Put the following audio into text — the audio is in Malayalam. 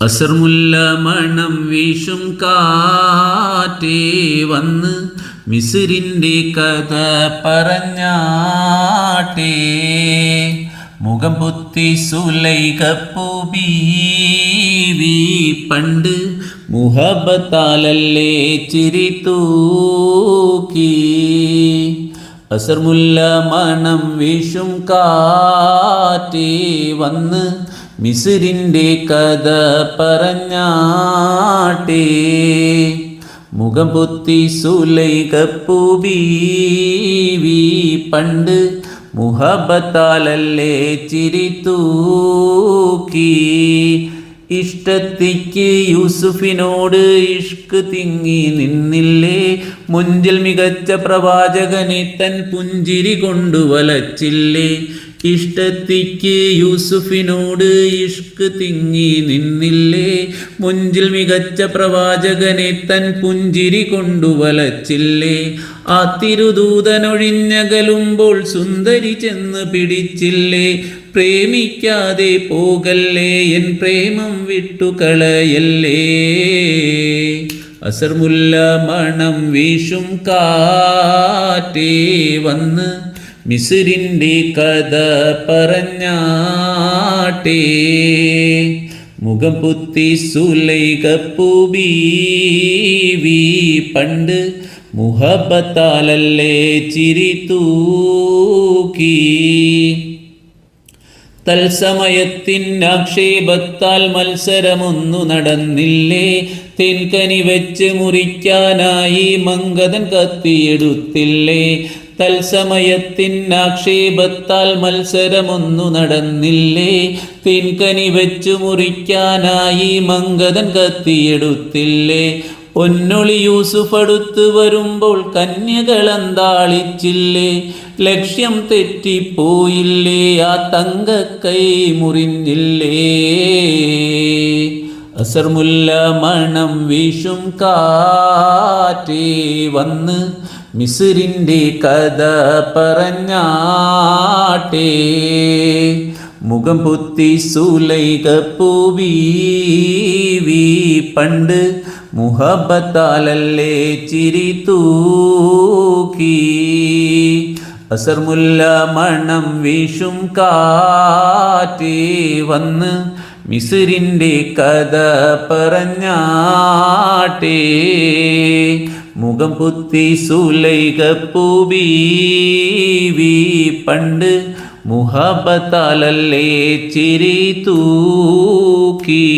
അസർമുല്ല മണം വീശും കാറ്റേ വന്ന് മിസ്രിൻ്റെ കഥ പറഞ്ഞാട്ടേ. മുഖം പൊത്തി സുലൈഖപ്പൂ ബീവി പണ്ട് മുഹബത്താലല്ലേ ചിരി തൂക്കി. അസർമുല്ല മണം വീശും കാറ്റേ വന്ന് മിസ്രിൻ്റെ കഥ പറഞ്ഞാട്ടേ. മുഖം പൊത്തി സുലൈഖപ്പൂ ബീവി പണ്ട് മുഹബത്താലല്ലേ ചിരി തൂക്കി. ഇഷ്ടത്തിക്ക് യൂസുഫിനോട് ഇഷ്ക് തിങ്ങി നിന്നില്ലേ, മുഞ്ചിൽ മികച്ച പ്രവാചകനെ തൻ പുഞ്ചിരി കൊണ്ടു വലച്ചില്ലേ. ഇഷ്ടത്തിക്ക് യൂസുഫിനോട് ഇഷ്ക് തിങ്ങി നിന്നില്ലേ, മുഞ്ചിൽ മികച്ച പ്രവാചകനെ തൻ പുഞ്ചിരി കൊണ്ടു വലച്ചില്ലേ. ആ തിരുദൂതനൊഴിഞ്ഞകലുമ്പോൾ സുന്ദരി ചെന്ന് പിടിച്ചില്ലേ. പ്രേമിക്കാതെ പോകല്ലേ, എൻ പ്രേമം വിട്ടുകളയല്ലേ. അസർമുല്ല മണം വീശും കാറ്റേ വന്ന് മിസ്രിൻ്റെ കഥ പറഞ്ഞാട്ടേ. മുഖം പൊത്തി സുലൈഖപ്പൂ ബീവി പണ്ട് മുഹബത്താലല്ലേ ചിരി തൂക്കി. തൽസമയത്തിനാക്ഷേപത്താൽ മത്സരമൊന്നു നടന്നില്ലേ, തേൻകനി വെച്ച് മുറിക്കാനായി മംഗതൻ കത്തിയെടുത്തില്ലേ. തൽസമയത്തിനാക്ഷേപത്താൽ മത്സരമൊന്നു നടന്നില്ലേ, തേൻകനി വെച്ചു മുറിക്കാനായി മംഗതൻ കത്തിയെടുത്തില്ലേ. പൊന്നൊളി യൂസുഫ് അടുത്ത് വരുമ്പോൾ കന്യകളന്താളിച്ചില്ലേ. ലക്ഷ്യം തെറ്റിപ്പോയില്ലേ, ആ തങ്കക്കൈ മുറിഞ്ഞില്ലേ. അസർമുല്ല മണം വീശും കാറ്റേ വന്ന് മിസ്രിൻ്റെ കഥ പറഞ്ഞാട്ടേ. മുഖം പൊത്തി സുലൈഖപ്പൂ ബീവി പണ്ട് മുഹബത്താലല്ലേ ചിരി തൂക്കി. അസർമുല്ല മണം വീശും കാറ്റേ വന്ന് മിസ്രിൻ്റെ കഥ പറഞ്ഞാട്ടേ. മുഖം പൊത്തി സുലൈഖപ്പൂ ബീവി പണ്ട് മുഹബത്താലല്ലേ ചിരി തൂക്കി.